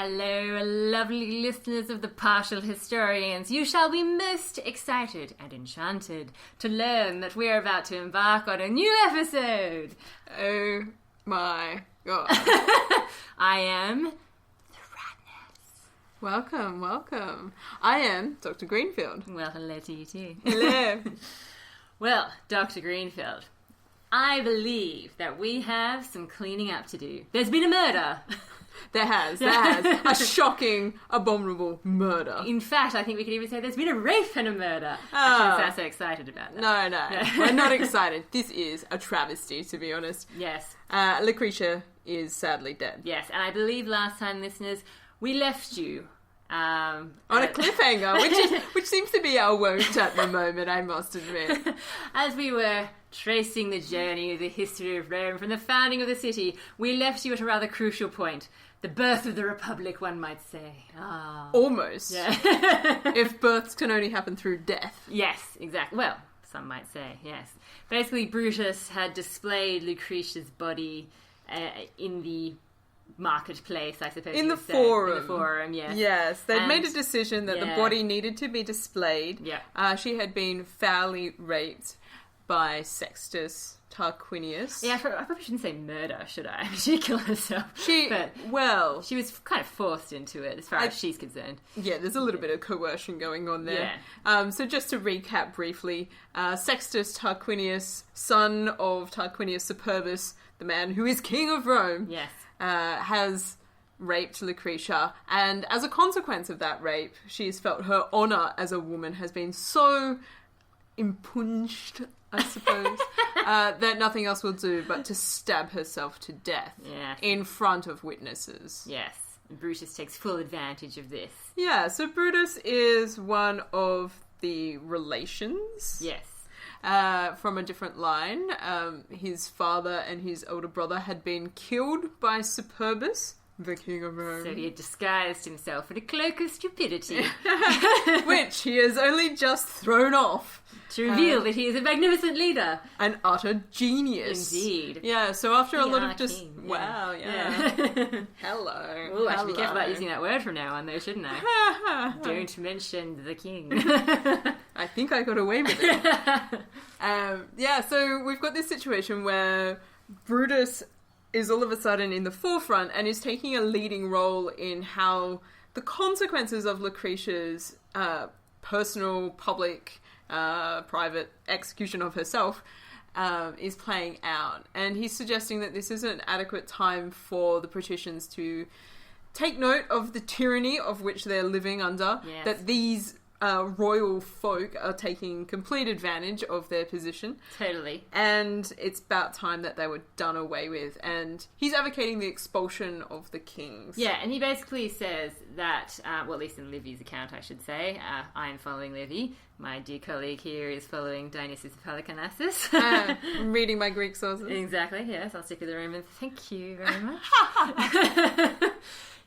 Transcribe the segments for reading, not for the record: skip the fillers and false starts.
Hello, lovely listeners of the Partial Historians. You shall be most excited and enchanted to learn that we are about to embark on a new episode. Oh my god. I am the Radness. Welcome, welcome. I am Dr. Greenfield. Well, hello to you too. Hello. Well, Dr. Greenfield, I believe that we have some cleaning up to do. There's been a murder. There has. A shocking, abominable murder. In fact, I think we could even say there's been a rape and a murder. I shouldn't sound so excited about that. No. We're not excited. This is a travesty, to be honest. Yes. Lucretia is sadly dead. Yes, and I believe last time, listeners, we left you on a cliffhanger, which seems to be our wont at the moment, I must admit. As we were tracing the journey of the history of Rome from the founding of the city, we left you at a rather crucial point. The birth of the Republic, one might say. Almost. Yeah. If births can only happen through death. Yes, exactly. Well, some might say, yes. Basically, Brutus had displayed Lucretia's body in the marketplace, I suppose. In the forum. In the forum, yes. Yes, they'd made a decision that the body needed to be displayed. Yeah. She had been foully raped by Sextus Tarquinius. Yeah, I probably shouldn't say murder, should I? She killed herself. She was kind of forced into it, as far as she's concerned. Yeah, there's a little bit of coercion going on there. Yeah. So just to recap briefly, Sextus Tarquinius, son of Tarquinius Superbus, the man who is king of Rome, yes, has raped Lucretia, and as a consequence of that rape, she's felt her honour as a woman has been so impunged, I suppose, that nothing else will do but to stab herself to death in front of witnesses. Yes. Brutus takes full advantage of this. Yeah, so Brutus is one of the relations. Yes. From a different line. His father and his older brother had been killed by Superbus, the king of Rome. So he had disguised himself in a cloak of stupidity. Which he has only just thrown off. To reveal that he is a magnificent leader. An utter genius. Indeed. Yeah, so after a lot of king. Wow, yeah. Hello. Oh, I should be careful about using that word from now on, though, shouldn't I? Don't mention the king. I think I got away with it. So we've got this situation where Brutus is all of a sudden in the forefront and is taking a leading role in how the consequences of Lucretia's personal, public, private execution of herself is playing out. And he's suggesting that this isn't an adequate time for the patricians to take note of the tyranny of which they're living under, that these royal folk are taking complete advantage of their position. Totally. And it's about time that they were done away with. And he's advocating the expulsion of the kings. Yeah, and he basically says that, well, at least in Livy's account, I should say, I am following Livy. My dear colleague here is following Dionysius of Halicarnassus. I'm reading my Greek sources. Exactly, yes. I'll stick with the Romans. Thank you very much.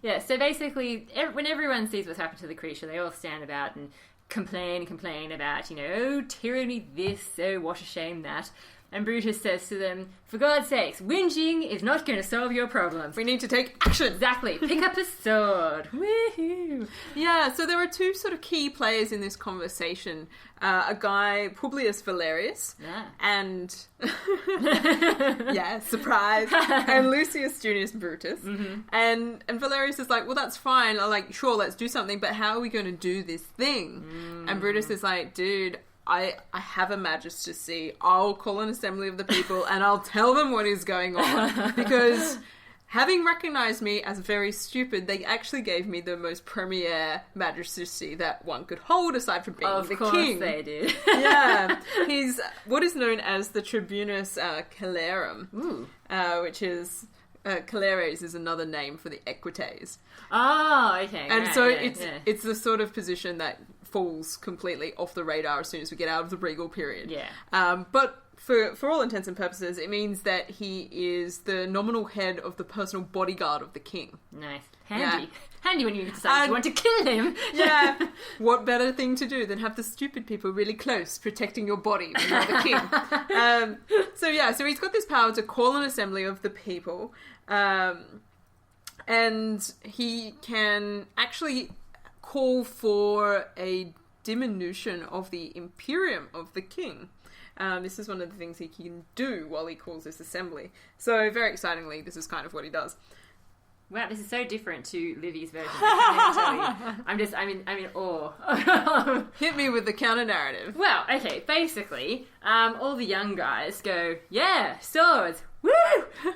Yeah, so basically, when everyone sees what's happened to Lucretia, they all stand about and complain about, oh, tyranny this, oh, what a shame that. And Brutus says to them, for God's sakes, whinging is not going to solve your problems. We need to take action. Exactly. Pick up a sword. Woohoo. Yeah, so there are two sort of key players in this conversation. A guy, Publius Valerius, and... yeah, surprise. And Lucius Junius Brutus. Mm-hmm. And Valerius is like, well, that's fine. I'm like, sure, let's do something, but how are we going to do this thing? And Brutus is like, dude... I have a magistracy. I'll call an assembly of the people and I'll tell them what is going on. Because having recognised me as very stupid, they actually gave me the most premier magistracy that one could hold aside from being the king. Of course they did. Yeah. He's what is known as the Tribunus Celerum, which is... Celeres is another name for the equites. Oh, okay. And right, so it's the sort of position that falls completely off the radar as soon as we get out of the regal period. Yeah. But for all intents and purposes, it means that he is the nominal head of the personal bodyguard of the king. Nice. Handy. Yeah. Handy when you decide you want to kill him. Yeah. What better thing to do than have the stupid people really close protecting your body when you're the king? So he's got this power to call an assembly of the people. And he can actually call for a diminution of the imperium of the king. This is one of the things he can do while he calls this assembly. So, very excitingly, this is kind of what he does. Wow, this is so different to Livy's version. I can't even tell you. I'm in awe. Hit me with the counter narrative. Well, okay, basically, all the young guys go, yeah, swords, woo!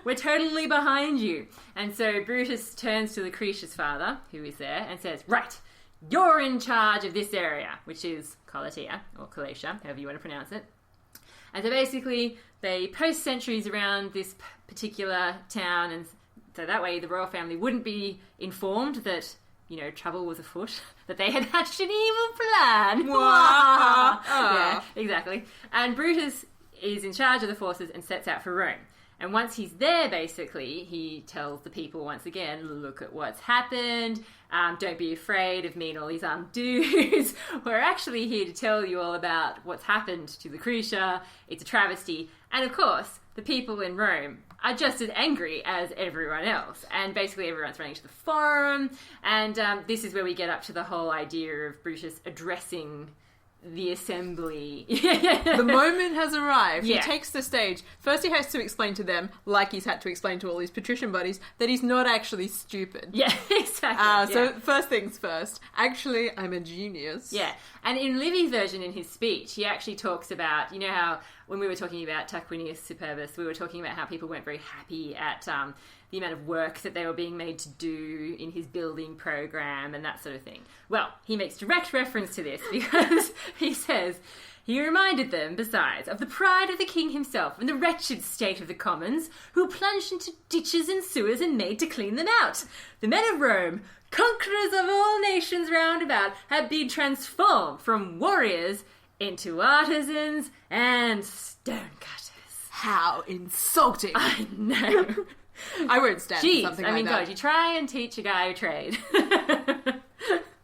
We're totally behind you. And so Brutus turns to Lucretia's father, who is there, and says, right, you're in charge of this area, which is Colatia, or Colatia, however you want to pronounce it. And so basically, they post sentries around this particular town, and so that way the royal family wouldn't be informed that, you know, trouble was afoot, that they had hatched an evil plan. Yeah, exactly. And Brutus is in charge of the forces and sets out for Rome. And once he's there, basically, he tells the people once again, look at what's happened, don't be afraid of me and all these dudes. We're actually here to tell you all about what's happened to Lucretia. It's a travesty. And of course, the people in Rome are just as angry as everyone else. And basically everyone's running to the forum. And this is where we get up to the whole idea of Brutus addressing the assembly. The moment has arrived. Yeah. He takes the stage. First he has to explain to them, like he's had to explain to all his patrician buddies, that he's not actually stupid. Yeah, exactly. So first things first. Actually, I'm a genius. Yeah, and in Livy's version, in his speech, he actually talks about, you know how when we were talking about Tarquinius Superbus, we were talking about how people weren't very happy at the amount of work that they were being made to do in his building program and that sort of thing. Well, he makes direct reference to this because he says, he reminded them, besides, of the pride of the king himself and the wretched state of the commons, who plunged into ditches and sewers and made to clean them out. The men of Rome, conquerors of all nations round about, have been transformed from warriors into artisans and stonecutters. How insulting. I know. I won't stand for something like that. God, you try and teach a guy a trade.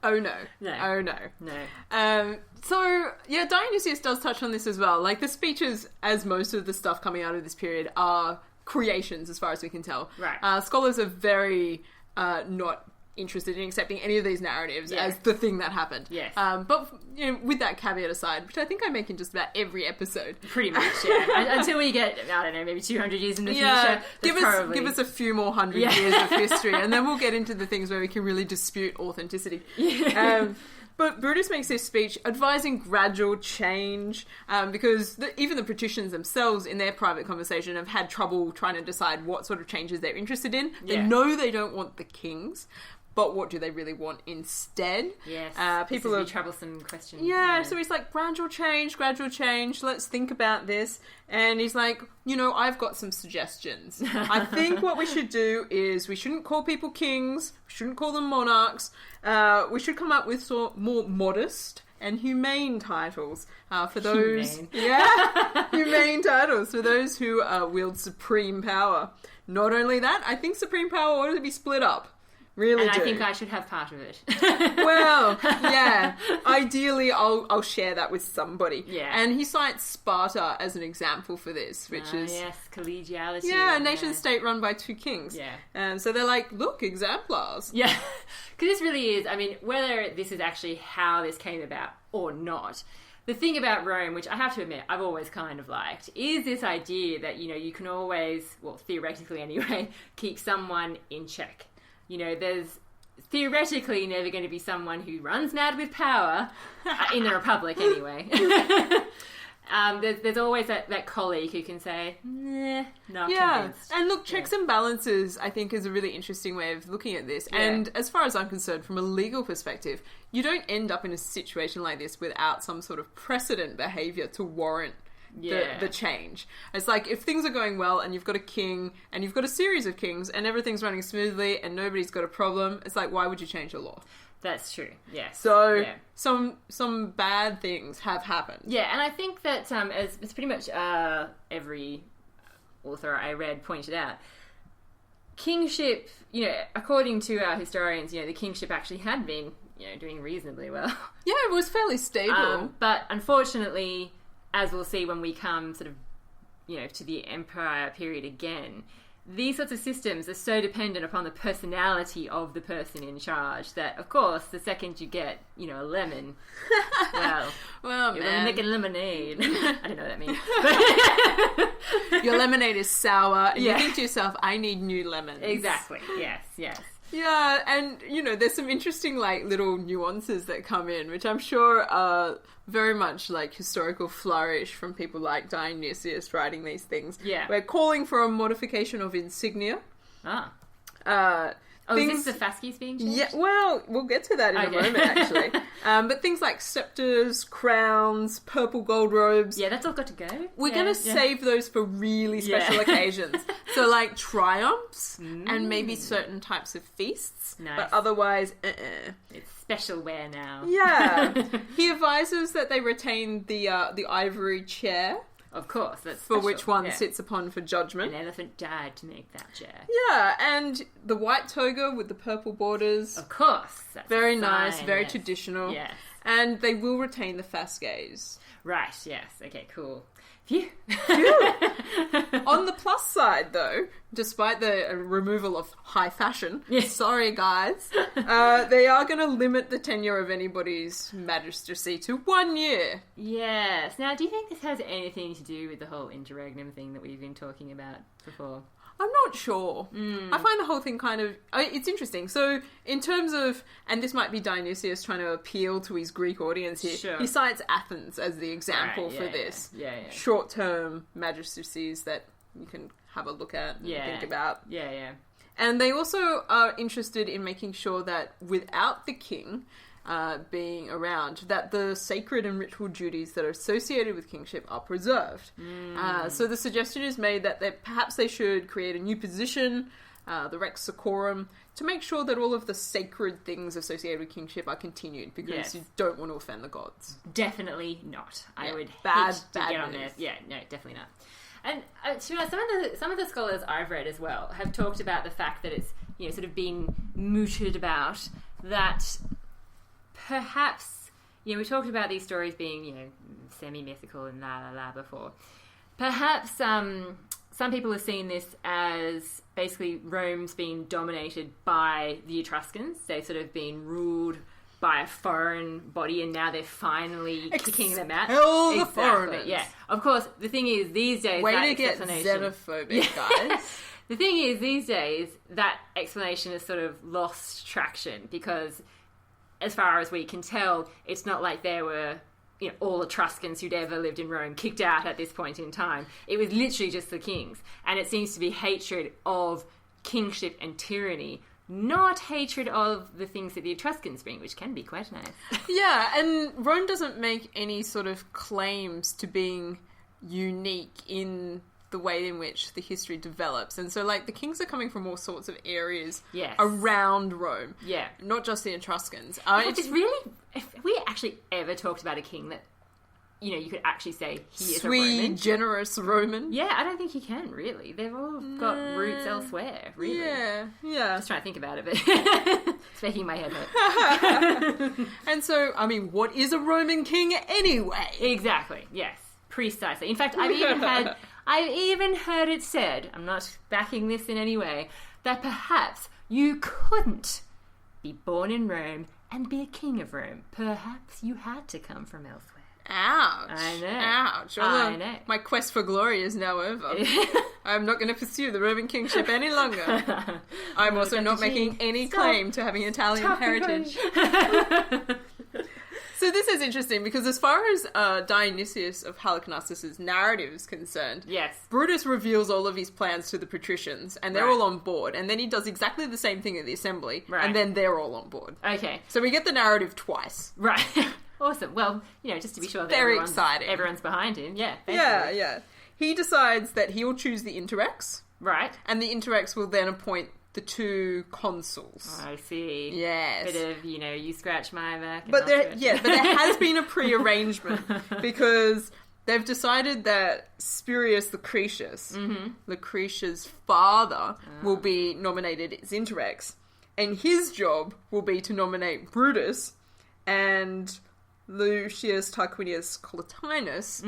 Oh no. No. Oh no. No. So, yeah, Dionysius does touch on this as well. Like, the speeches, as most of the stuff coming out of this period, are creations, as far as we can tell. Right. Scholars are very not interested in accepting any of these narratives as the thing that happened. Yes. But, you know, with that caveat aside, which I think I make in just about every episode. Pretty much, yeah. Until we get, I don't know, maybe 200 years in the future. Give us a few more hundred years of history, and then we'll get into the things where we can really dispute authenticity. Yeah. But Brutus makes this speech advising gradual change because even the patricians themselves in their private conversation have had trouble trying to decide what sort of changes they're interested in. They know they don't want the kings, but what do they really want instead? Yes, people this is are a troublesome question. Yeah, so he's like, gradual change, let's think about this. And he's like, you know, I've got some suggestions. I think what we should do is we shouldn't call people kings, we shouldn't call them monarchs, we should come up with more modest and humane titles for those... humane titles for those who wield supreme power. Not only that, I think supreme power ought to be split up. Really and do. I think I should have part of it. Well, yeah. Ideally, I'll share that with somebody. Yeah. And he cites Sparta as an example for this, which is... Yes, collegiality. Yeah, a nation-state run by two kings. Yeah. And so they're like, look, exemplars. Yeah. Because this really is, I mean, whether this is actually how this came about or not, the thing about Rome, which I have to admit I've always kind of liked, is this idea that, you know, you can always, well, theoretically anyway, keep someone in check. You know, there's theoretically never going to be someone who runs mad with power, in the Republic anyway. There's always that colleague who can say, nah, not convinced. And look, checks and balances, I think, is a really interesting way of looking at this. Yeah. And as far as I'm concerned, from a legal perspective, you don't end up in a situation like this without some sort of precedent behaviour to warrant the change. It's like, if things are going well and you've got a king and you've got a series of kings and everything's running smoothly and nobody's got a problem, it's like, why would you change the law? That's true, yes. So, some bad things have happened. Yeah, and I think that, as pretty much every author I read pointed out, kingship, you know, according to our historians, you know, the kingship actually had been, you know, doing reasonably well. Yeah, it was fairly stable. But unfortunately, as we'll see when we come sort of, you know, to the empire period again, these sorts of systems are so dependent upon the personality of the person in charge that, of course, the second you get, a lemon, well, you're going to make a lemonade. I don't know what that means. Your lemonade is sour, and you think to yourself, I need new lemons. Exactly, yes. Yeah, and, there's some interesting, little nuances that come in, which I'm sure are very much, historical flourish from people like Dionysius writing these things. Yeah. We're calling for a modification of insignia. Ah. Things, is this the fasces being changed? Yeah, well, we'll get to that in a moment, actually. But things like scepters, crowns, purple gold robes. Yeah, that's all got to go. We're going to save those for really special occasions. So, triumphs and maybe certain types of feasts. Nice. But otherwise, It's special wear now. Yeah. He advises that they retain the ivory chair. Of course, that's for special. which one sits upon for judgment. An elephant died to make that chair. Yeah, and the white toga with the purple borders. Of course. That's very nice, very traditional. Yes. And they will retain the fasces. Right, yes. Okay, cool. Phew. On the plus side, though, despite the removal of high fashion, sorry guys, they are going to limit the tenure of anybody's magistracy to 1 year. Yes. Now, do you think this has anything to do with the whole interregnum thing that we've been talking about before? I'm not sure. I find the whole thing it's interesting. So, in terms of, and this might be Dionysius trying to appeal to his Greek audience here, Sure. he cites Athens as the example for this. Short-term magistracies that you can have a look at and think about. Yeah. And they also are interested in making sure that without the king being around, that the sacred and ritual duties that are associated with kingship are preserved. So the suggestion is made that perhaps they should create a new position, the Rex Sacrorum, to make sure that all of the sacred things associated with kingship are continued, because you don't want to offend the gods. Definitely not. I would bad get on there. Yeah, no, definitely not. And some of the scholars I've read as well have talked about the fact that it's sort of been mooted about that perhaps we talked about these stories being semi-mythical and la before. Perhaps some people have seen this as basically Rome's been dominated by the Etruscans. They've sort of been ruled by a foreign body, and now they're finally kicking them out. The foreigners. Yeah. Of course, the thing is, these days... Way to get xenophobic, guys. The thing is, these days, that explanation has sort of lost traction, because as far as we can tell, it's not like there were all Etruscans who'd ever lived in Rome kicked out at this point in time. It was literally just the kings. And it seems to be hatred of kingship and tyranny, not hatred of the things that the Etruscans bring, which can be quite nice. Yeah, and Rome doesn't make any sort of claims to being unique in the way in which the history develops. And so, the kings are coming from all sorts of areas around Rome. Yeah. Not just the Etruscans. If we actually ever talked about a king that, you could actually say he is a Roman. Generous Roman. Yeah, I don't think you can, really. They've all got roots elsewhere, really. Yeah. Just trying to think about it, but it's making my head hurt. And so, what is a Roman king anyway? Exactly, yes. Precisely. In fact, I've even heard it said, I'm not backing this in any way, that perhaps you couldn't be born in Rome and be a king of Rome. Perhaps you had to come from elsewhere. Ouch. I know. Ouch. I know. My quest for glory is now over. I'm not going to pursue the Roman kingship any longer. I'm also not making any claim to having Italian heritage. So this is interesting, because as far as Dionysius of Halicarnassus' narrative is concerned, Brutus reveals all of his plans to the patricians, and they're all on board. And then he does exactly the same thing at the assembly, and then they're all on board. Okay. So we get the narrative twice. Right. Awesome. Well, just to be sure that everyone's behind him. Yeah. Basically. Yeah. He decides that he will choose the interrex. Right. And the interrex will then appoint the two consuls. I see. Yes. Bit of, you scratch my back. But there has been a pre-arrangement, because they've decided that Spurius Lucretius, Lucretia's father, will be nominated as interrex, and his job will be to nominate Brutus and Lucius Tarquinius Collatinus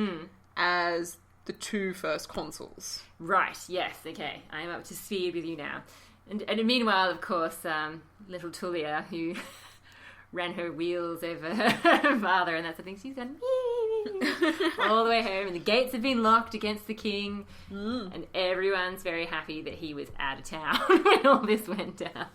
as the two first consuls. Right, yes, okay. I am up to speed with you now. And meanwhile, of course, little Tullia, who ran her wheels over her father and that sort of thing, she's gone all the way home, and the gates have been locked against the king, and everyone's very happy that he was out of town when all this went down.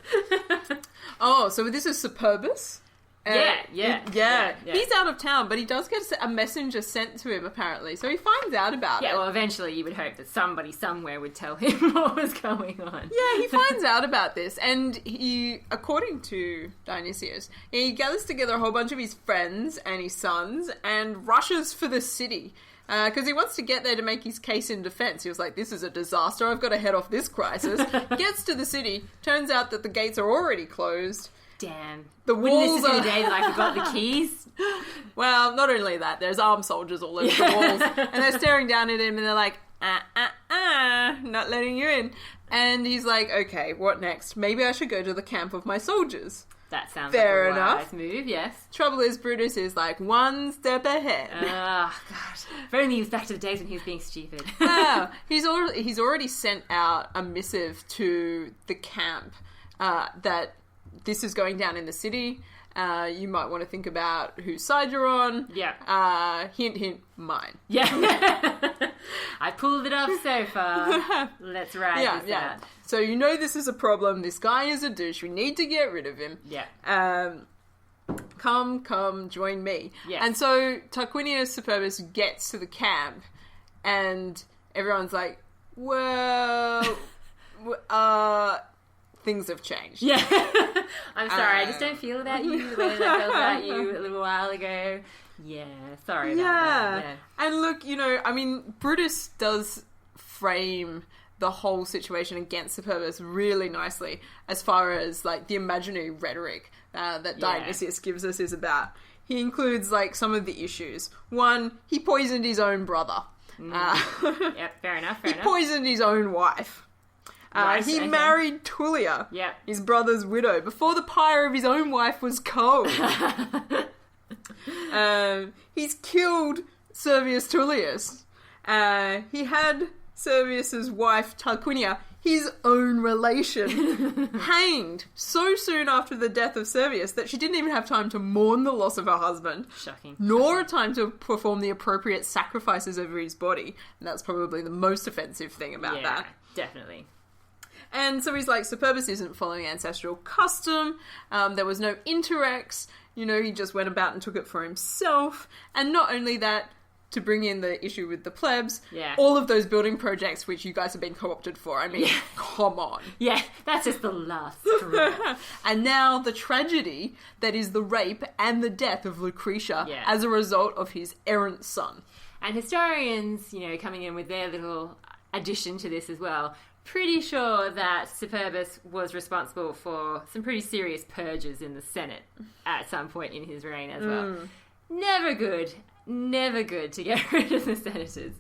Oh, so this is Superbus? Yeah. He's out of town, but he does get a messenger sent to him, apparently. So he finds out about it. Yeah, well, eventually you would hope that somebody somewhere would tell him what was going on. Yeah, he finds out about this, and he, according to Dionysius, he gathers together a whole bunch of his friends and his sons and rushes for the city. Because he wants to get there to make his case in defense. He was like, this is a disaster, I've got to head off this crisis. Gets to the city, turns out that the gates are already closed. Damn. The walls are... the day that I forgot the keys? Well, not only that, there's armed soldiers all over the walls, and they're staring down at him, and they're like, not letting you in. And he's like, okay, what next? Maybe I should go to the camp of my soldiers. That sounds fair like a enough. wise move, yes. Trouble is, Brutus is like one step ahead. Oh, God. If only he was back to the days when he was being stupid. Wow. He's already sent out a missive to the camp that this is going down in the city. You might want to think about whose side you're on. Yeah. Hint, hint, mine. Yeah. I pulled it off so far. Let's ride this out. So you know this is a problem. This guy is a douche. We need to get rid of him. Yeah. Come, join me. Yes. And so Tarquinius Superbus gets to the camp, and everyone's like, well, things have changed. Yeah. I'm sorry, I just don't feel about you the way that I felt about you a little while ago. Yeah, sorry about that. Yeah. And look, I mean, Brutus does frame the whole situation against Superbus really nicely as far as, like, the imaginary rhetoric that Dionysius gives us is about. He includes, like, some of the issues. One, he poisoned his own brother. Yep, fair enough. He poisoned his own wife. He married Tullia, his brother's widow, before the pyre of his own wife was cold. He's killed Servius Tullius. He had Servius's wife, Tarquinia, his own relation, hanged so soon after the death of Servius that she didn't even have time to mourn the loss of her husband. Shocking. Nor a time to perform the appropriate sacrifices over his body. And that's probably the most offensive thing about that. Definitely. And so he's like, Superbus isn't following ancestral custom. There was no interrex. He just went about and took it for himself. And not only that, to bring in the issue with the plebs, all of those building projects which you guys have been co-opted for. I mean, come on. Yeah, that's just the last straw. And now the tragedy that is the rape and the death of Lucretia as a result of his errant son. And historians, coming in with their little addition to this as well, pretty sure that Superbus was responsible for some pretty serious purges in the Senate at some point in his reign as well. Never good to get rid of the senators.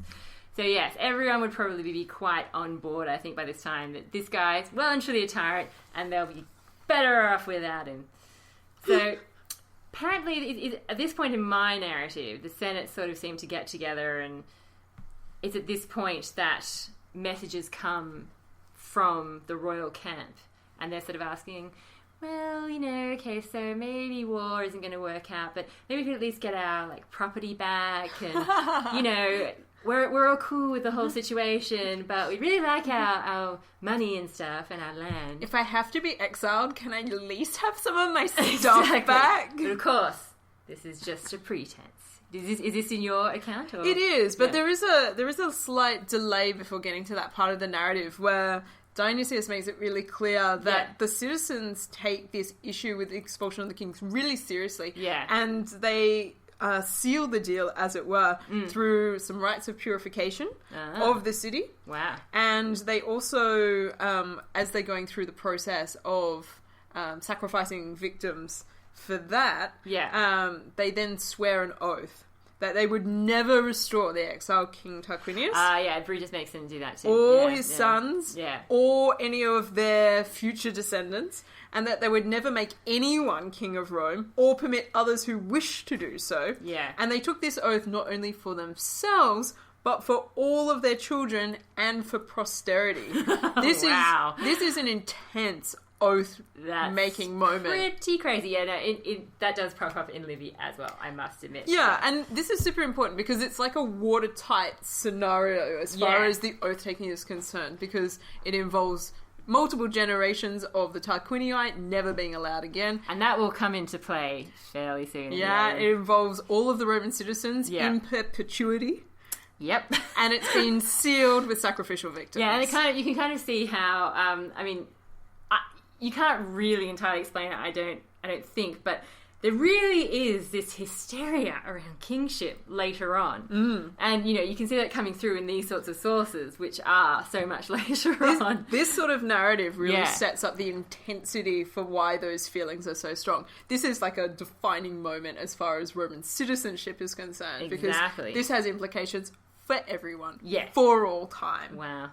So yes, everyone would probably be quite on board, I think, by this time, that this guy's well and truly a tyrant, and they'll be better off without him. So apparently, at this point in my narrative, the Senate sort of seem to get together, and it's at this point that messages come from the royal camp, and they're sort of asking, well, okay, so maybe war isn't going to work out, but maybe we could at least get our, like, property back, and, we're all cool with the whole situation, but we really like our money and stuff and our land. If I have to be exiled, can I at least have some of my stuff back? But of course, this is just a pretense. Is this in your account? Or? It is, but there is a slight delay before getting to that part of the narrative where Dionysius makes it really clear that the citizens take this issue with the expulsion of the kings really seriously. Yeah. And they seal the deal, as it were, through some rites of purification of the city. Wow. And they also, as they're going through the process of sacrificing victims for that, they then swear an oath that they would never restore the exiled King Tarquinius. Brutus makes them do that too. Or his sons, or any of their future descendants, and that they would never make anyone king of Rome, or permit others who wish to do so. Yeah. And they took this oath not only for themselves, but for all of their children and for posterity. This is an intense oath-making moment. Pretty crazy. Yeah, no, that does pop up in Livy as well, I must admit. Yeah, and this is super important because it's like a watertight scenario as far as the oath-taking is concerned, because it involves multiple generations of the Tarquinii never being allowed again. And that will come into play fairly soon. Yeah, it involves all of the Roman citizens in perpetuity. Yep. And it's been sealed with sacrificial victims. Yeah, and you can kind of see how, you can't really entirely explain it, I don't think, but there really is this hysteria around kingship later on. And, you can see that coming through in these sorts of sources, which are so much later on. This sort of narrative really sets up the intensity for why those feelings are so strong. This is like a defining moment as far as Roman citizenship is concerned. Exactly. Because this has implications for everyone. Yes. For all time. Wow.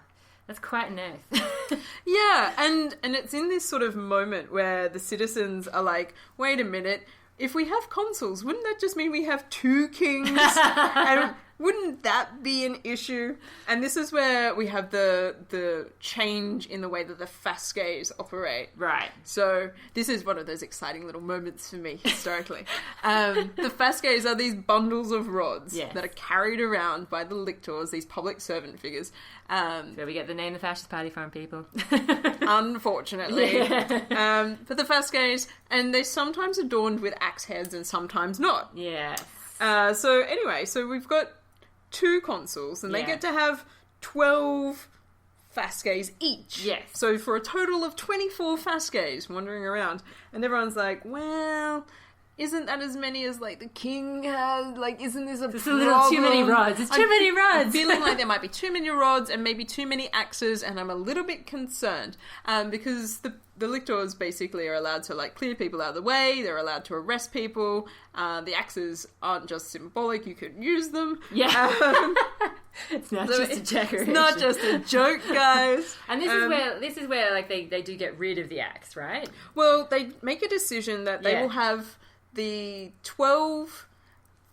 That's quite an oath. Yeah, and it's in this sort of moment where the citizens are like, wait a minute, if we have consuls, wouldn't that just mean we have two kings? And wouldn't that be an issue? And this is where we have the change in the way that the fasces operate. Right. So this is one of those exciting little moments for me, historically. The fasces are these bundles of rods that are carried around by the lictors, these public servant figures. Where we get the name the Fascist Party from, people. Unfortunately. But the fasces, and they're sometimes adorned with axe heads and sometimes not. Yes. So we've got 2 consuls, and they get to have 12 fasces each. Yes. So for a total of 24 fasces wandering around, and everyone's like, well, isn't that as many as, like, the king has? Like, isn't this a problem? It's a little too many rods. It's too many rods. I'm feeling like there might be too many rods and maybe too many axes, and I'm a little bit concerned. Because the lictors basically are allowed to, like, clear people out of the way. They're allowed to arrest people. The axes aren't just symbolic. You could use them. Yeah. It's not just a decoration. It's not just a joke, guys. And this is where like they do get rid of the axe, right? Well, they make a decision that they will have the 12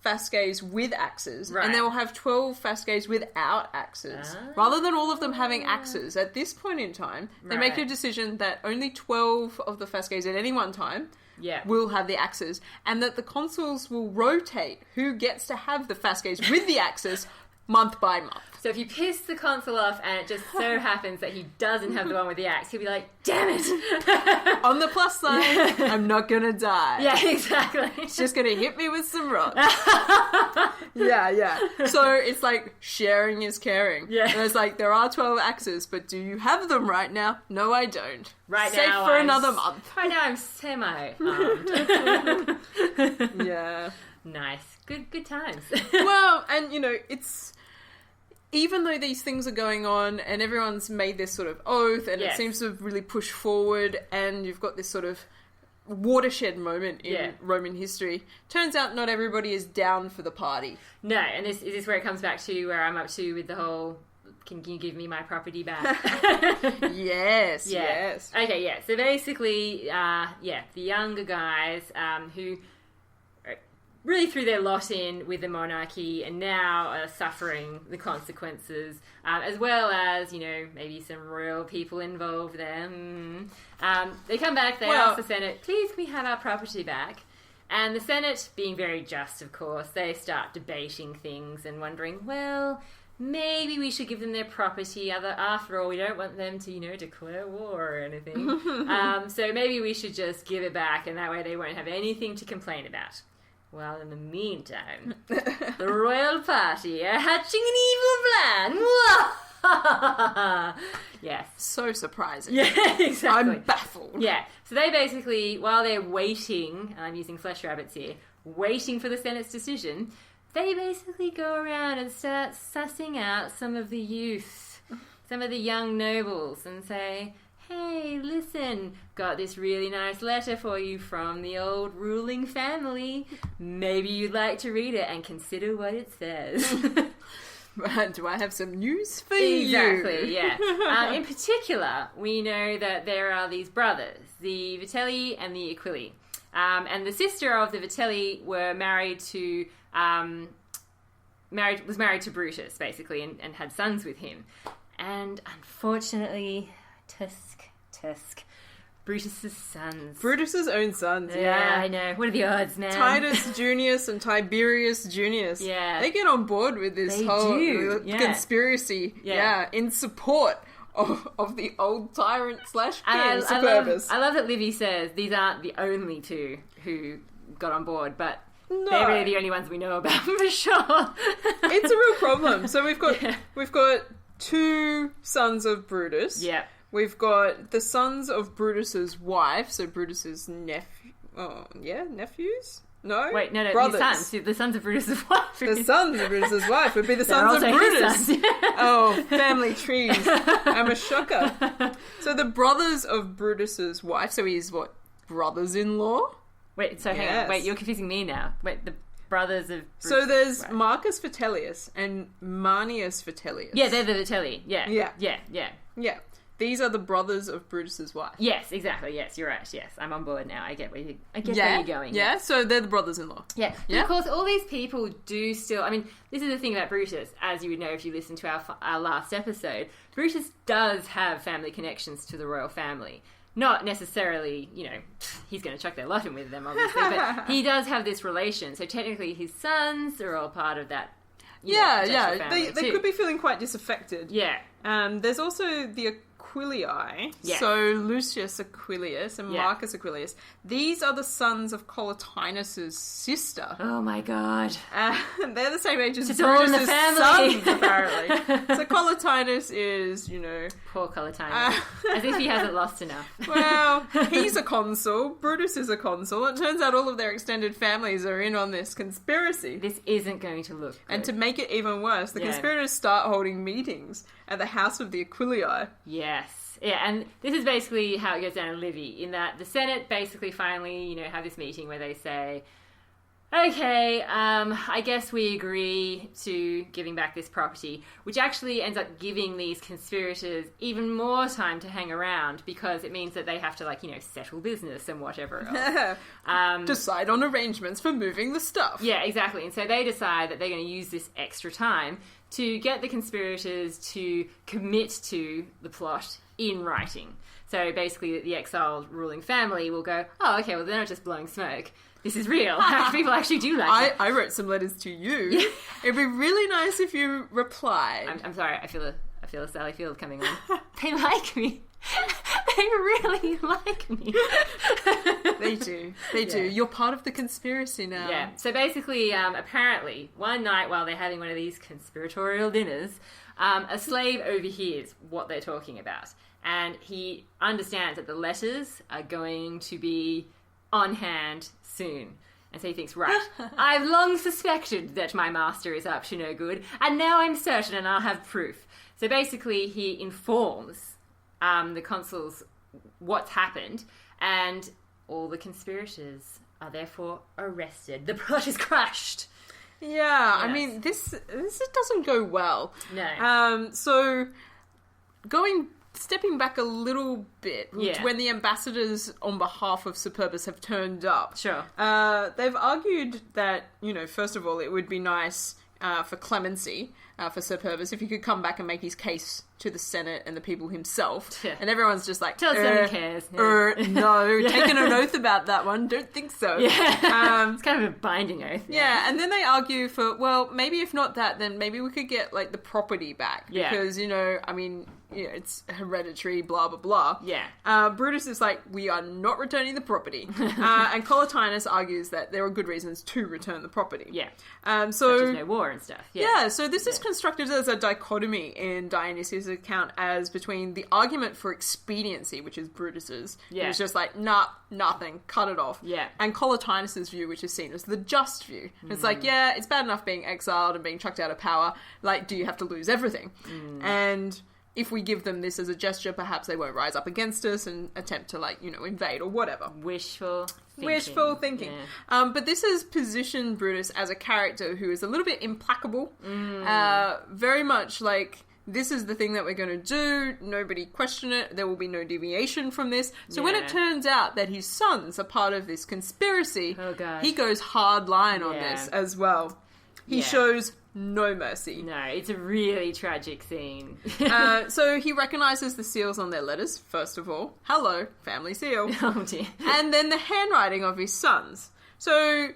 fasces with axes, and they will have 12 fasces without axes. Rather than all of them having axes, at this point in time, they make a decision that only 12 of the fasces at any one time will have the axes, and that the consuls will rotate who gets to have the fasces with the axes month by month. So if you piss the consul off and it just so happens that he doesn't have the one with the axe, he'll be like, damn it! On the plus side, I'm not gonna die. Yeah, exactly. It's just gonna hit me with some rods. Yeah. So it's like sharing is caring. Yeah. And it's like, there are 12 axes, but do you have them right now? No, I don't. Right Safe now, for another month. Right now I'm semi-armed. Yeah. Nice. Good times. Well, and it's... Even though these things are going on and everyone's made this sort of oath and it seems to have really pushed forward, and you've got this sort of watershed moment in Roman history, turns out not everybody is down for the party. No, and is this where it comes back to where I'm up to with the whole, can you give me my property back? Yes. Okay, yeah. So basically, the younger guys who really threw their lot in with the monarchy and now are suffering the consequences, as well as, maybe some royal people involved there. They come back, they ask the Senate, please can we have our property back? And the Senate, being very just, of course, they start debating things and wondering, well, maybe we should give them their property. After all, we don't want them to, declare war or anything. So maybe we should just give it back, and that way they won't have anything to complain about. Well, in the meantime, the royal party are hatching an evil plan. Yes. So surprising. Yeah, exactly. I'm baffled. Yeah. So they basically, while they're waiting, and I'm using flesh rabbits here, waiting for the Senate's decision, they basically go around and start sussing out some of the youth, some of the young nobles, and say, hey, listen, got this really nice letter for you from the old ruling family. Maybe you'd like to read it and consider what it says. Do I have some news for you? Exactly, yeah. In particular, we know that there are these brothers, the Vitelli and the Aquili. And the sister of the Vitelli were married to was married to Brutus, basically, and had sons with him. And unfortunately, Tusk, Brutus's sons. Brutus's own sons, yeah. I know. What are the odds, man? Titus Junius and Tiberius Junius. Yeah. They get on board with this conspiracy. Yeah. In support of the old tyrant / king, Superbus. I love that Livy says these aren't the only two who got on board, but no. they're really the only ones we know about for sure. It's a real problem. So we've got 2 sons of Brutus. Yeah. We've got the sons of Brutus's wife, so Brutus's nephews? No? Wait, no, brothers. His sons. The sons of Brutus's wife. The sons of Brutus's wife would be the sons of Brutus. Oh, family trees. I'm a shocker. So the brothers of Brutus's wife, so he's what? Brothers-in-law? Wait, so hang on. Wait, you're confusing me now. Wait, the brothers of Brutus. So there's Marcus Vitellius and Manius Vitellius. Yeah, they're the Vitelli. Yeah. Yeah. These are the brothers of Brutus's wife. Yes, exactly. Yes, you're right. Yes, I'm on board now. I get where you're going. Yeah, so they're the brothers-in-law. Yeah. But of course, all these people do still... I mean, this is the thing about Brutus, as you would know if you listened to our last episode. Brutus does have family connections to the royal family. Not necessarily, he's going to chuck their lot in with them, obviously, but he does have this relation. So technically his sons are all part of that. They could be feeling quite disaffected. Yeah. There's also the Aquilii, so Lucius Aquilius and Marcus Aquilius. These are the sons of Collatinus's sister. Oh my god. They're the same age as it's all in the family. Sons, apparently. So Collatinus is, Poor Collatinus. As if he hasn't lost enough. Well, he's a consul. Brutus is a consul. It turns out all of their extended families are in on this conspiracy. This isn't going to look good. And to make it even worse, the conspirators start holding meetings at the house of the Aquilii. Yes. Yeah, and this is basically how it goes down in Livy, in that the Senate basically finally, have this meeting where they say, okay, I guess we agree to giving back this property, which actually ends up giving these conspirators even more time to hang around because it means that they have to, settle business and whatever else. Decide on arrangements for moving the stuff. Yeah, exactly. And so they decide that they're going to use this extra time to get the conspirators to commit to the plot in writing. So basically the exiled ruling family will go, oh, okay, well, they're not just blowing smoke. This is real. People actually do like it. I wrote some letters to you. It'd be really nice if you replied. I'm sorry, I feel a Sally Field coming on. They like me. They really like me. They do. They do. You're part of the conspiracy now. Yeah. So basically, apparently, one night while they're having one of these conspiratorial dinners, a slave overhears what they're talking about. And he understands that the letters are going to be on hand soon. And so he thinks, right, I've long suspected that my master is up to no good, and now I'm certain and I'll have proof. So basically he informs the consuls what's happened, and all the conspirators are therefore arrested. The plot is crushed. Yeah, yes. I mean, this doesn't go well. No. So stepping back a little bit, when the ambassadors on behalf of Superbus have turned up, sure, they've argued that, first of all, it would be nice for clemency for Superbus if he could come back and make his case to the Senate and the people himself. Yeah. And everyone's just like, tell us no one cares. No, taking an oath about that one, don't think so. Yeah. It's kind of a binding oath. Yeah, and then they argue for, well, maybe if not that, then maybe we could get, the property back. Yeah. Because, it's hereditary, blah, blah, blah. Yeah. Brutus is like, we are not returning the property. And Collatinus argues that there are good reasons to return the property. Yeah. So such as no war and stuff. Yeah, so this is constructed as a dichotomy in Dionysius' account as between the argument for expediency, which is Brutus's, who's just like, nah, nothing, cut it off. Yeah. And Collatinus' view, which is seen as the just view. It's like, yeah, it's bad enough being exiled and being chucked out of power. Do you have to lose everything? And if we give them this as a gesture, perhaps they won't rise up against us and attempt to, invade or whatever. Wishful thinking. Yeah. But this has positioned Brutus as a character who is a little bit implacable. Very much this is the thing that we're going to do. Nobody question it. There will be no deviation from this. So when it turns out that his sons are part of this conspiracy, he goes hard line on this as well. He shows no mercy. No, it's a really tragic scene. So he recognises the seals on their letters, first of all. Hello, family seal. Oh dear. And then the handwriting of his sons. So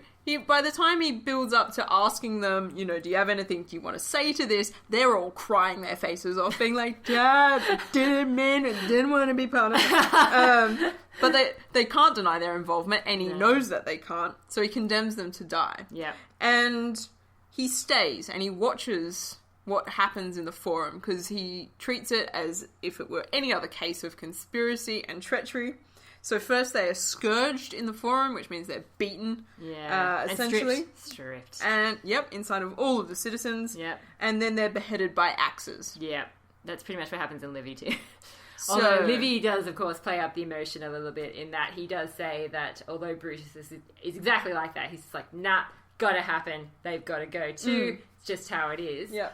by the time he builds up to asking them, you know, do you have anything you want to say to this? They're all crying their faces off, being like, Dad, I didn't mean it, didn't want to be part of it. But they can't deny their involvement, and he knows that they can't, so he condemns them to die. Yeah. And he stays, and he watches what happens in the forum, because he treats it as if it were any other case of conspiracy and treachery. So first they are scourged in the forum, which means they're beaten, essentially. And stripped. And, inside of all of the citizens. Yep. And then they're beheaded by axes. Yeah, that's pretty much what happens in Livy too. So, although Livy does, of course, play up the emotion a little bit in that he does say that although Brutus is exactly like that, he's just like, nah, gotta happen, they've got to go too, it's just how it is. Yeah.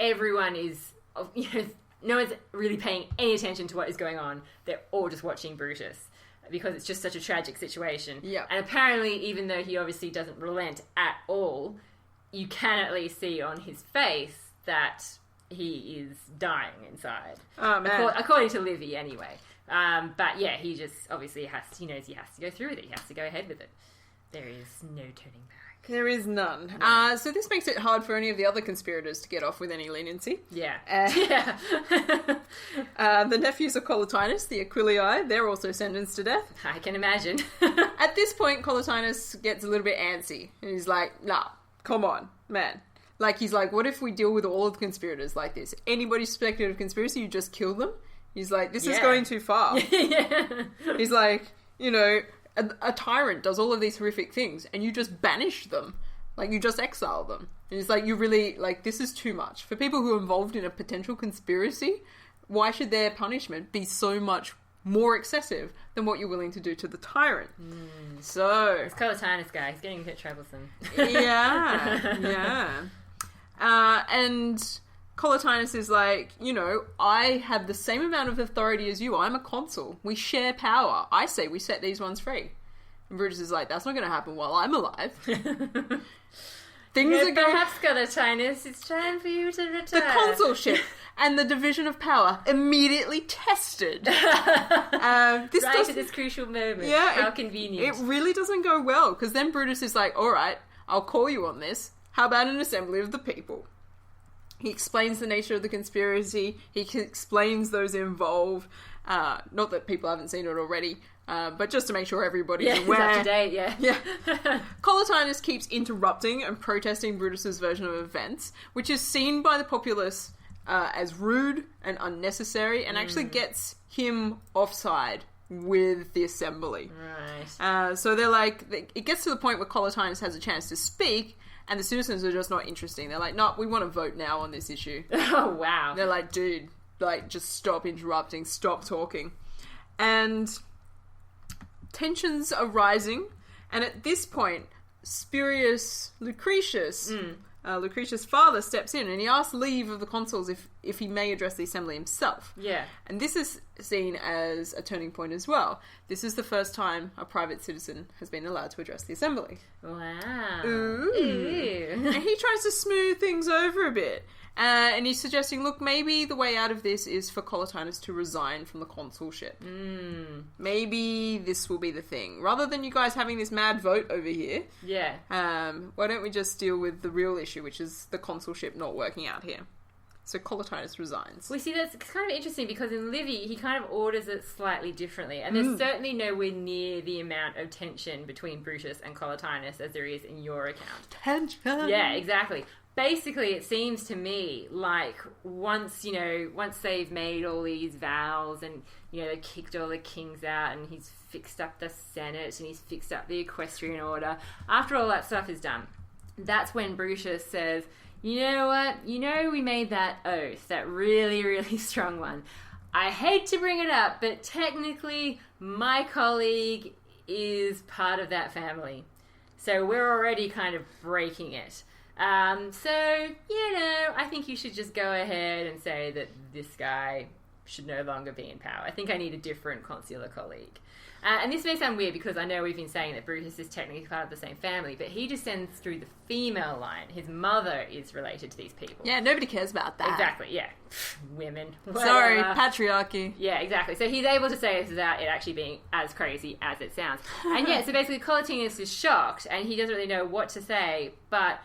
Everyone is, you know, no one's really paying any attention to what is going on. They're all just watching Brutus because it's just such a tragic situation. Yeah. And apparently, even though he obviously doesn't relent at all, you can at least see on his face that he is dying inside. Oh, man. According to Livy, anyway. But yeah, he just obviously he knows he has to go through with it. He has to go ahead with it. There is no turning back. There is none. No. So this makes it hard for any of the other conspirators to get off with any leniency. Yeah. Yeah. The nephews of Collatinus, the Aquilii, they're also sentenced to death. I can imagine. At this point, Collatinus gets a little bit antsy. And he's like, nah, come on, man. Like, he's like, what if we deal with all of the conspirators like this? Anybody suspected of conspiracy, you just kill them? He's like, this is going too far. Yeah. He's like, you know, a tyrant does all of these horrific things, and you just banish them. Like, you just exile them. And it's like, you really, like, this is too much. For people who are involved in a potential conspiracy, why should their punishment be so much more excessive than what you're willing to do to the tyrant? So... This Collatinus guy, he's getting a bit troublesome. Yeah. And Collatinus is like, you know, I have the same amount of authority as you. I'm a consul. We share power. I say we set these ones free. And Brutus is like, that's not going to happen while I'm alive. Things are going... Perhaps, Collatinus, it's time for you to retire. The consulship and the division of power immediately tested. At this crucial moment. Yeah, How convenient. It really doesn't go well, because then Brutus is like, all right, I'll call you on this. How about an assembly of the people? He explains the nature of the conspiracy. He explains those involved. Not that people haven't seen it already, but just to make sure everybody's aware. It's up to date, yeah. Collatinus keeps interrupting and protesting Brutus's version of events, which is seen by the populace as rude and unnecessary, and actually gets him offside with the assembly. Right. So they're like, it gets to the point where Collatinus has a chance to speak, and the citizens are just not interesting. They're like, no, we want to vote now on this issue. Oh, wow. They're like, dude, like, just stop interrupting, stop talking. And tensions are rising, and at this point, Spurius Lucretius, Lucretius' father, steps in, and he asks leave of the consuls if he may address the assembly himself. Yeah. And this is seen as a turning point as well. This is the first time a private citizen has been allowed to address the assembly. Wow. Ooh. And he tries to smooth things over a bit. And he's suggesting, look, maybe the way out of this is for Collatinus to resign from the consulship. Maybe this will be the thing. Rather than you guys having this mad vote over here, why don't we just deal with the real issue, which is the consulship not working out here. So Collatinus resigns. We see that's kind of interesting because in Livy, he kind of orders it slightly differently. And there's certainly nowhere near the amount of tension between Brutus and Collatinus as there is in your account. Tension! Yeah, exactly. Basically, it seems to me like once they've made all these vows and, you know, they kicked all the kings out and he's fixed up the Senate and he's fixed up the equestrian order, after all that stuff is done, that's when Brutus says, you know what? You know we made that oath, that really, really strong one. I hate to bring it up, but technically my colleague is part of that family. So we're already kind of breaking it. So, you know, I think you should just go ahead and say that this guy should no longer be in power. I think I need a different consular colleague. And this may sound weird because I know we've been saying that Brutus is technically part of the same family, but he descends through the female line. His mother is related to these people. Yeah, nobody cares about that. Exactly, yeah. Women. Sorry, patriarchy. Yeah, exactly. So he's able to say this without it actually being as crazy as it sounds. And yeah, so basically Collatinus is shocked and he doesn't really know what to say, but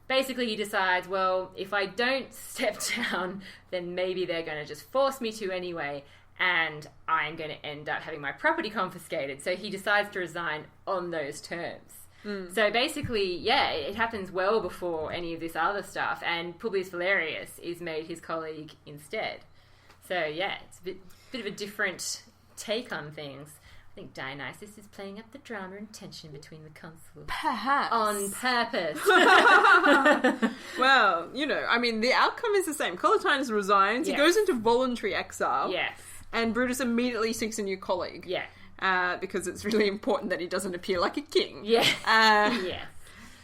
basically he decides, well, if I don't step down, then maybe they're going to just force me to anyway, and I'm going to end up having my property confiscated. So he decides to resign on those terms. So basically, yeah, it happens well before any of this other stuff, and Publius Valerius is made his colleague instead. So yeah, it's a bit of a different take on things. I think Dionysus is playing up the drama and tension between the consuls. Perhaps. On purpose. Well, I mean, the outcome is the same. Collatinus resigns, Yes. he goes into voluntary exile. Yes. And Brutus immediately seeks a new colleague. Yeah. Because it's really important that he doesn't appear like a king. Yeah. Yes.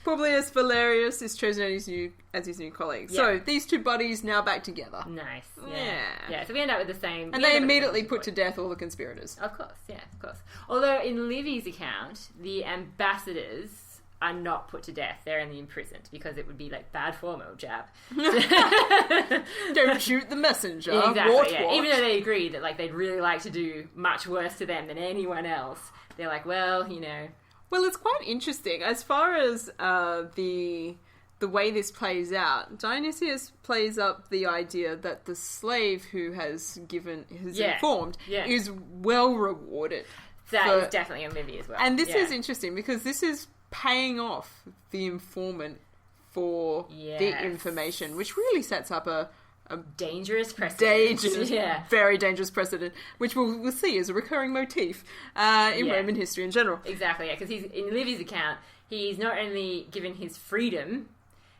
Publius Valerius is chosen as his new colleague. Yeah. So these two buddies now back together. Nice. Yeah. Yeah, so we end up with the same... And they immediately put to death all the conspirators. Of course, yeah, of course. Although in Livy's account, the ambassadors are not put to death. They're only imprisoned because it would be like bad form, old chap. Don't shoot the messenger. Exactly, Wart, yeah. wart. Even though they agree that like they'd really like to do much worse to them than anyone else, they're like, well, Well, it's quite interesting. As far as the way this plays out, Dionysius plays up the idea that the slave who has informed is well rewarded. That is definitely in Livy as well. And this is interesting because this is paying off the informant for the information, which really sets up a dangerous precedent. Very dangerous precedent, which we'll see as a recurring motif in Roman history in general. Exactly, yeah, because in Livy's account, he's not only given his freedom,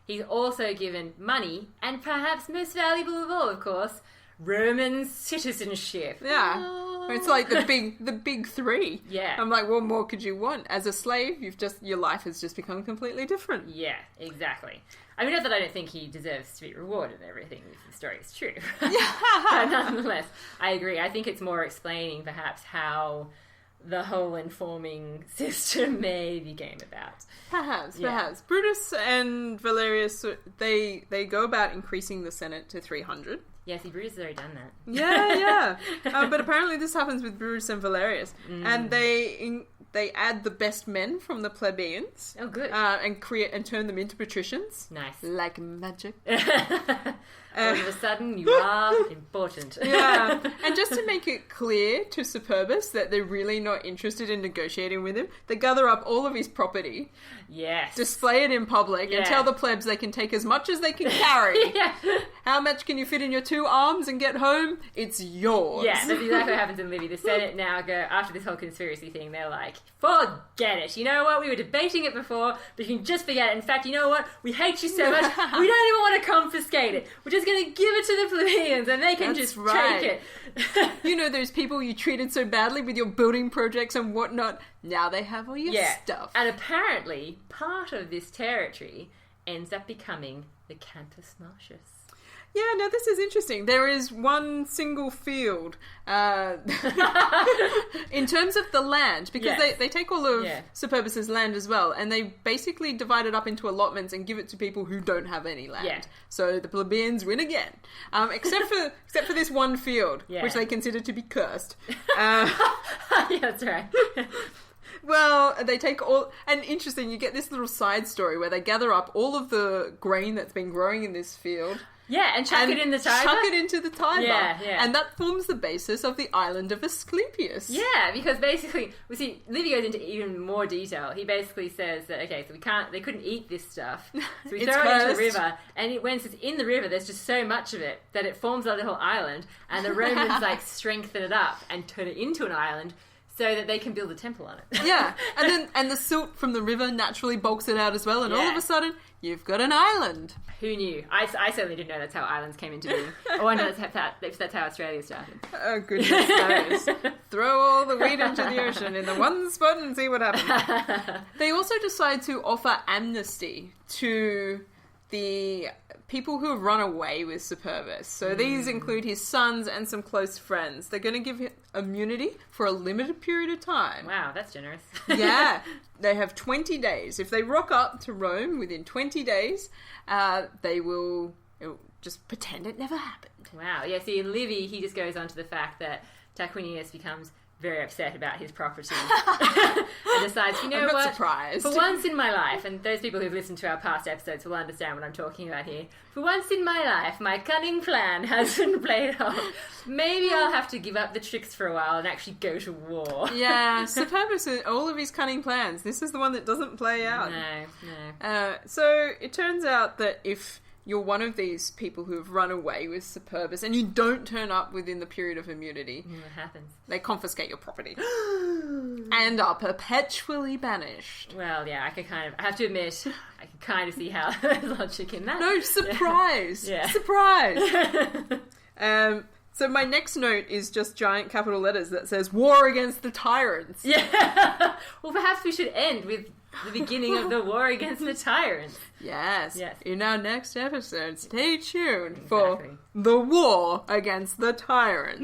he's also given money, and perhaps most valuable of all, of course, Roman citizenship. Yeah. It's like the big three. Yeah. I'm like, what more could you want? As a slave, your life has just become completely different. Yeah, exactly. I mean, not that I don't think he deserves to be rewarded and everything if the story is true. Yeah. But nonetheless, I agree. I think it's more explaining perhaps how the whole informing system maybe came about. Perhaps. Brutus and Valerius, they go about increasing the Senate to 300. Yeah, see, Brutus has already done that. Yeah. But apparently this happens with Brutus and Valerius. And they add the best men from the plebeians. Oh, good. And turn them into patricians. Nice. Like magic. All of a sudden, you are important. Yeah. And just to make it clear to Superbus that they're really not interested in negotiating with him, they gather up all of his property. Yes. Display it in public and tell the plebs they can take as much as they can carry. Yeah. How much can you fit in your 2 arms and get home? It's yours. Yeah, that's exactly what happens in Livy. The Senate now go, after this whole conspiracy thing, they're like, forget it. You know what? We were debating it before, but you can just forget it. In fact, you know what? We hate you so much, we don't even want to confiscate it. We're just going to give it to the plebeians and they can take it. You know those people you treated so badly with your building projects and whatnot? Now they have all your stuff. And apparently, part of this territory ends up becoming the Campus Martius. Yeah, no, this is interesting. There is one single field in terms of the land, because they take all of Superbus's land as well, and they basically divide it up into allotments and give it to people who don't have any land. Yeah. So the plebeians win again, except for this one field, which they consider to be cursed. Yeah, that's right. Well, they take all... And interesting, you get this little side story where they gather up all of the grain that's been growing in this field. Yeah, and chuck it in the Tiber. Chuck it into the Tiber. Yeah. And that forms the basis of the island of Asclepius. Yeah, because basically, we see, Livy goes into even more detail. He basically says that, okay, so they couldn't eat this stuff. So we throw it into the river, and when it's in the river, there's just so much of it that it forms a little island, and the Romans, strengthen it up and turn it into an island, so that they can build a temple on it. Yeah, and the silt from the river naturally bulks it out as well, and all of a sudden, you've got an island. Who knew? I certainly didn't know that's how islands came into being. I wonder if that's how Australia started. Oh, goodness knows. Throw all the wheat into the ocean in the one spot and see what happens. They also decide to offer amnesty to the people who have run away with Superbus. So these include his sons and some close friends. They're going to give him immunity for a limited period of time. Wow, that's generous. Yeah. They have 20 days. If they rock up to Rome within 20 days, they will just pretend it never happened. Wow. Yeah, see, in Livy, he just goes on to the fact that Tarquinius becomes very upset about his property and decides, you know I'm not what? surprised. For once in my life, and those people who've listened to our past episodes will understand what I'm talking about here. For once in my life, my cunning plan has been played off. Maybe I'll have to give up the tricks for a while and actually go to war. Yeah, Superbus, all of his cunning plans. This is the one that doesn't play out. No. So it turns out that if you're one of these people who have run away with Superbus and you don't turn up within the period of immunity, What happens? they confiscate your property and are perpetually banished. Well, yeah, I have to admit, I can kind of see how there's logic in that. No, surprise! Yeah. Surprise! So my next note is just giant capital letters that says, War against the Tyrants. Yeah. Well, perhaps we should end with the beginning of the war against the tyrants. Yes. Yes. In our next episode, stay tuned Exactly. for the war against the tyrants.